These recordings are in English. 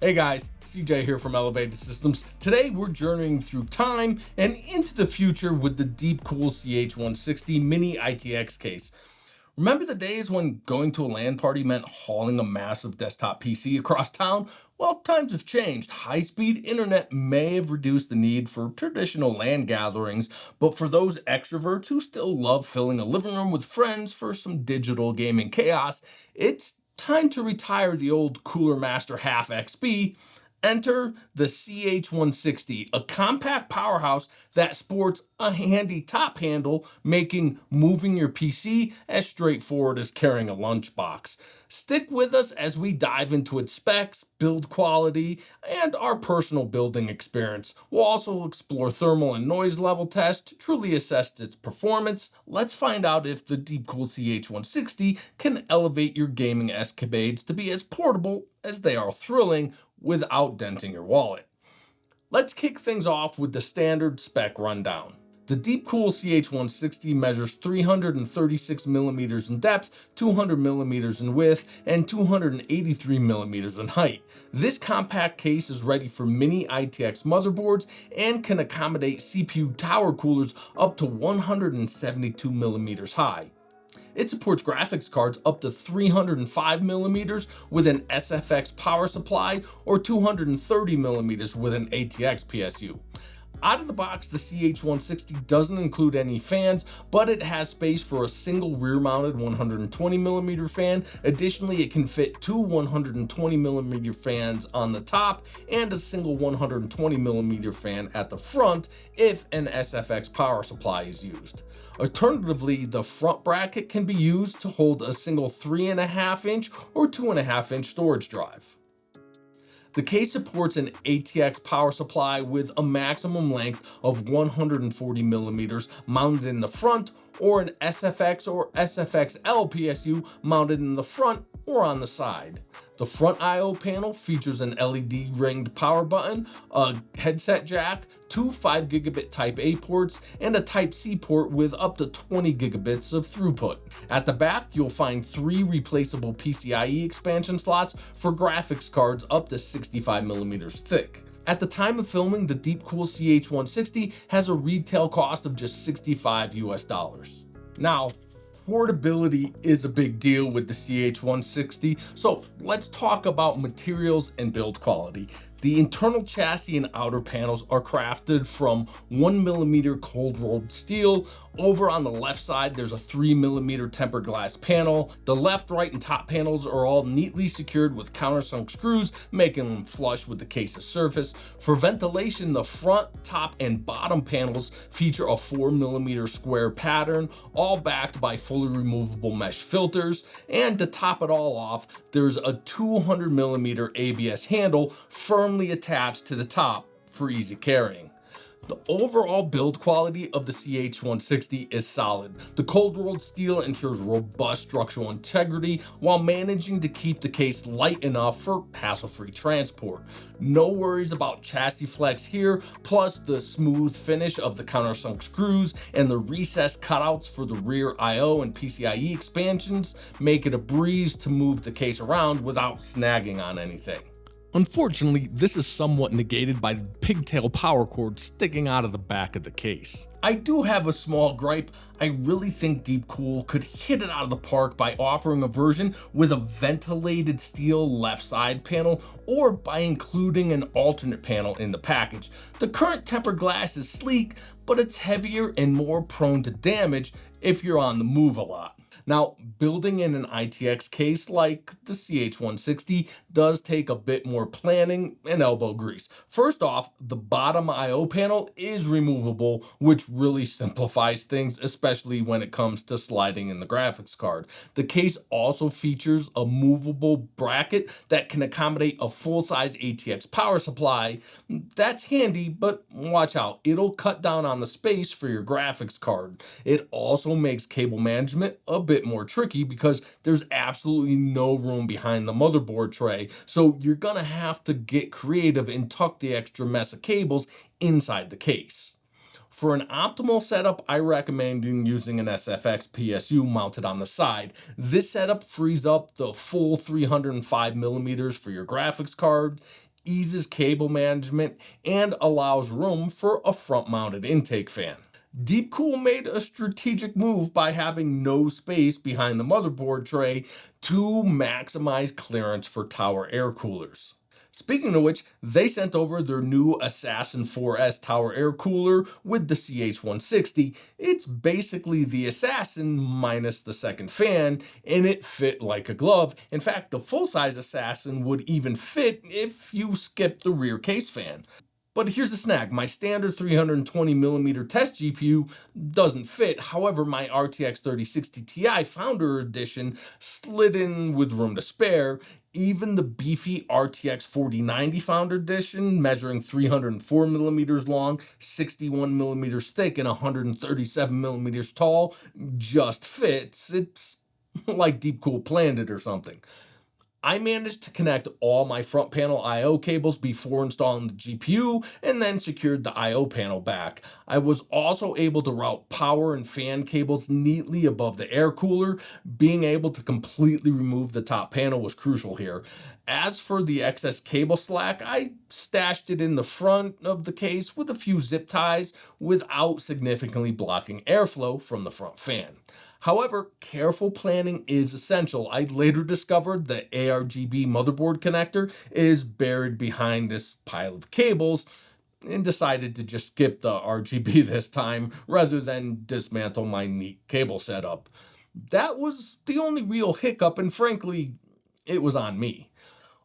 Hey guys, CJ here from Elevated Systems. Today we're journeying through time and into the future with the DeepCool CH160 Mini-ITX case. Remember the days when going to a LAN party meant hauling a massive desktop PC across town? Well, times have changed. High-speed internet may have reduced the need for traditional LAN gatherings, but for those extroverts who still love filling a living room with friends for some digital gaming chaos, it's time to retire the old Cooler Master half XP. Enter the CH160, a compact powerhouse that sports a handy top handle, making moving your PC as straightforward as carrying a lunchbox. Stick with us as we dive into its specs, build quality, and our personal building experience. We'll also explore thermal and noise level tests to truly assess its performance. Let's find out if the DeepCool CH160 can elevate your gaming escapades to be as portable as they are thrilling without denting your wallet. Let's kick things off with the standard spec rundown. The DeepCool CH160 measures 336 millimeters in depth, 200 millimeters in width, and 283 millimeters in height. This compact case is ready for Mini-ITX motherboards and can accommodate CPU tower coolers up to 172 millimeters high. It supports graphics cards up to 305 millimeters with an SFX power supply or 230 millimeters with an ATX PSU. Out of the box, the CH160 doesn't include any fans, but it has space for a single rear-mounted 120mm fan. Additionally, it can fit two 120mm fans on the top and a single 120mm fan at the front if an SFX power supply is used. Alternatively, the front bracket can be used to hold a single 3.5-inch or 2.5-inch storage drive. The case supports an ATX power supply with a maximum length of 140 millimeters mounted in the front, or an SFX or SFXL PSU mounted in the front or on the side. The front I/O panel features an LED ringed power button, a headset jack, two 5 gigabit Type A ports, and a Type C port with up to 20 gigabits of throughput. At the back, you'll find 3 replaceable PCIe expansion slots for graphics cards up to 65 millimeters thick. At the time of filming, the DeepCool CH160 has a retail cost of just $65 US. Now, portability is a big deal with the CH160, so let's talk about materials and build quality. The internal chassis and outer panels are crafted from 1mm cold rolled steel. Over on the left side, there's a 3mm tempered glass panel. The left, right, and top panels are all neatly secured with countersunk screws, making them flush with the case's surface. For ventilation, the front, top, and bottom panels feature a 4mm square pattern, all backed by fully removable mesh filters. And to top it all off, there's a 200mm ABS handle firmly attached to the top for easy carrying. The overall build quality of the CH160 is solid. The cold rolled steel ensures robust structural integrity while managing to keep the case light enough for hassle-free transport. No worries about chassis flex here, plus the smooth finish of the countersunk screws and the recessed cutouts for the rear I/O and PCIe expansions make it a breeze to move the case around without snagging on anything. Unfortunately, this is somewhat negated by the pigtail power cord sticking out of the back of the case. I do have a small gripe. I really think DeepCool could hit it out of the park by offering a version with a ventilated steel left side panel, or by including an alternate panel in the package. The current tempered glass is sleek, but it's heavier and more prone to damage if you're on the move a lot. Now, building in an ITX case like the CH160 does take a bit more planning and elbow grease. First off, the bottom I/O panel is removable, which really simplifies things, especially when it comes to sliding in the graphics card. The case also features a movable bracket that can accommodate a full-size ATX power supply. That's handy, but watch out, it'll cut down on the space for your graphics card. It also makes cable management a bit more tricky because there's absolutely no room behind the motherboard tray, so you're gonna have to get creative and tuck the extra mess of cables inside the case. For an optimal setup, I recommend using an SFX PSU mounted on the side. This setup frees up the full 305 millimeters for your graphics card. eases cable management, and allows room for a front-mounted intake fan. DeepCool made a strategic move by having no space behind the motherboard tray to maximize clearance for tower air coolers. Speaking of which, they sent over their new Assassin 4S tower air cooler with the CH160. It's basically the Assassin minus the second fan, and it fit like a glove. In fact, the full-size Assassin would even fit if you skip the rear case fan. But here's the snag, my standard 320mm test GPU doesn't fit. However, my RTX 3060 Ti Founder Edition slid in with room to spare. Even the beefy RTX 4090 Founder Edition, measuring 304mm long, 61mm thick, and 137mm tall, just fits. It's like DeepCool planned it or something. I managed to connect all my front panel I/O cables before installing the GPU and then secured the I/O panel back. I was also able to route power and fan cables neatly above the air cooler. Being able to completely remove the top panel was crucial here. As for the excess cable slack, I stashed it in the front of the case with a few zip ties without significantly blocking airflow from the front fan. However, careful planning is essential. I later discovered the ARGB motherboard connector is buried behind this pile of cables and decided to just skip the RGB this time rather than dismantle my neat cable setup. That was the only real hiccup, and frankly, it was on me.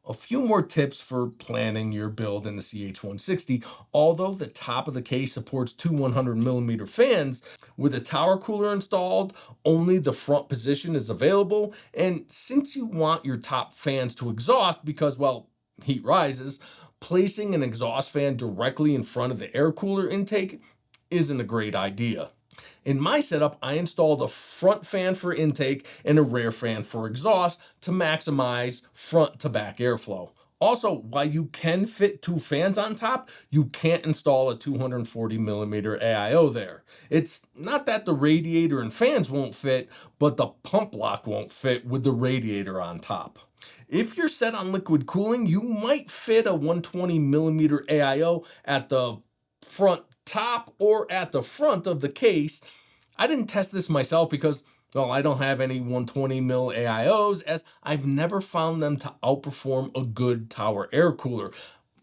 A few more tips for planning your build in the CH160. Although the top of the case supports two 100mm fans, with a tower cooler installed, only the front position is available. And since you want your top fans to exhaust because, well, heat rises, placing an exhaust fan directly in front of the air cooler intake isn't a great idea. In my setup, I installed a front fan for intake and a rear fan for exhaust to maximize front to back airflow. Also, while you can fit two fans on top, you can't install a 240mm AIO there. It's not that the radiator and fans won't fit, but the pump block won't fit with the radiator on top. If you're set on liquid cooling, you might fit a 120mm AIO at the front top or at the front of the case. I didn't test this myself because, well, I don't have any 120mm AIOs, as I've never found them to outperform a good tower air cooler.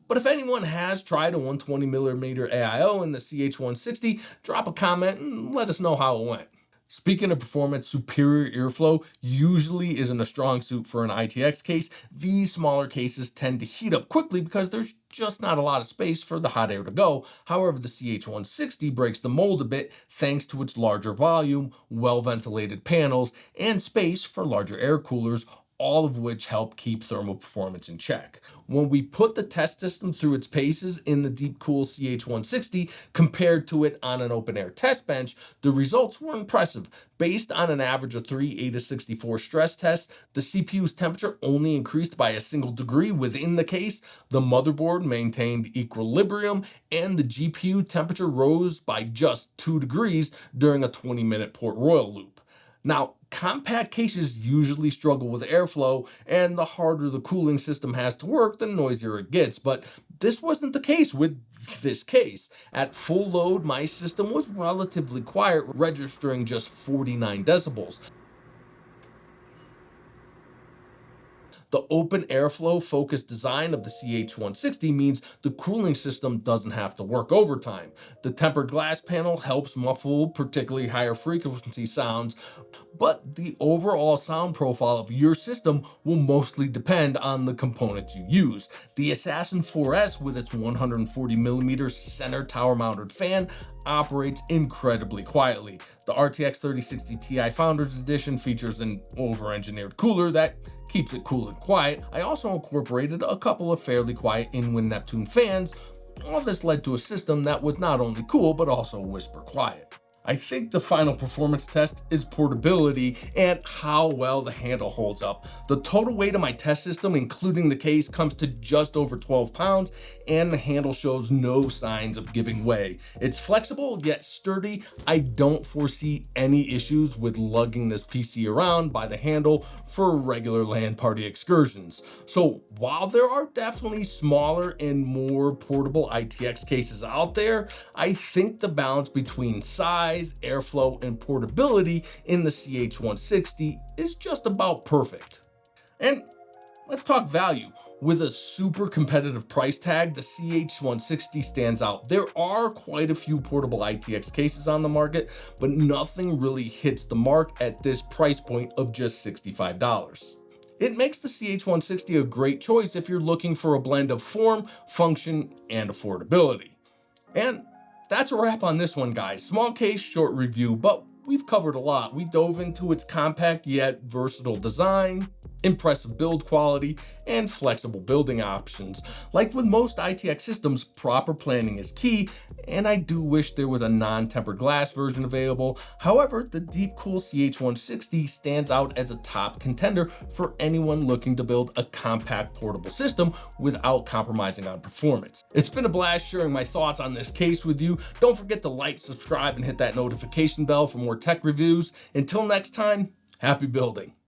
But if anyone has tried a 120mm AIO in the CH160, drop a comment and let us know how it went. Speaking of performance, superior airflow usually isn't a strong suit for an ITX case. These smaller cases tend to heat up quickly because there's just not a lot of space for the hot air to go. However, the CH160 breaks the mold a bit thanks to its larger volume, well-ventilated panels, and space for larger air coolers, all of which help keep thermal performance in check. When we put the test system through its paces in the DeepCool CH160 compared to it on an open air test bench, the results were impressive. Based on an average of 3 AIDA64 stress tests, the CPU's temperature only increased by a single degree within the case, the motherboard maintained equilibrium, and the GPU temperature rose by just 2 degrees during a 20-minute Port Royal loop. Now, compact cases usually struggle with airflow, and the harder the cooling system has to work, the noisier it gets, but this wasn't the case with this case. At full load, my system was relatively quiet, registering just 49 decibels. The open airflow focused design of the CH160 means the cooling system doesn't have to work overtime. The tempered glass panel helps muffle particularly higher frequency sounds, but the overall sound profile of your system will mostly depend on the components you use. The Assassin 4S with its 140mm center tower mounted fan operates incredibly quietly. The RTX 3060 Ti Founders Edition features an over-engineered cooler that keeps it cool and quiet. I also incorporated a couple of fairly quiet in-wind Neptune fans. All this led to a system that was not only cool, but also whisper quiet. I think the final performance test is portability and how well the handle holds up. The total weight of my test system, including the case, comes to just over 12 pounds, and the handle shows no signs of giving way. It's flexible yet sturdy. I don't foresee any issues with lugging this PC around by the handle for regular LAN party excursions. So while there are definitely smaller and more portable ITX cases out there, I think the balance between size, airflow, and portability in the CH160 is just about perfect. And let's talk value. With a super competitive price tag, the CH160 stands out. There are quite a few portable ITX cases on the market, but nothing really hits the mark at this price point of just $65. It makes the CH160 a great choice if you're looking for a blend of form, function, and affordability. And that's a wrap on this one, guys. Small case, short review, but we've covered a lot. We dove into its compact yet versatile design, impressive build quality, and flexible building options. Like with most ITX systems, proper planning is key, and I do wish there was a non-tempered glass version available. However, the DeepCool CH160 stands out as a top contender for anyone looking to build a compact portable system without compromising on performance. It's been a blast sharing my thoughts on this case with you. Don't forget to like, subscribe, and hit that notification bell for more tech reviews. Until next time, happy building.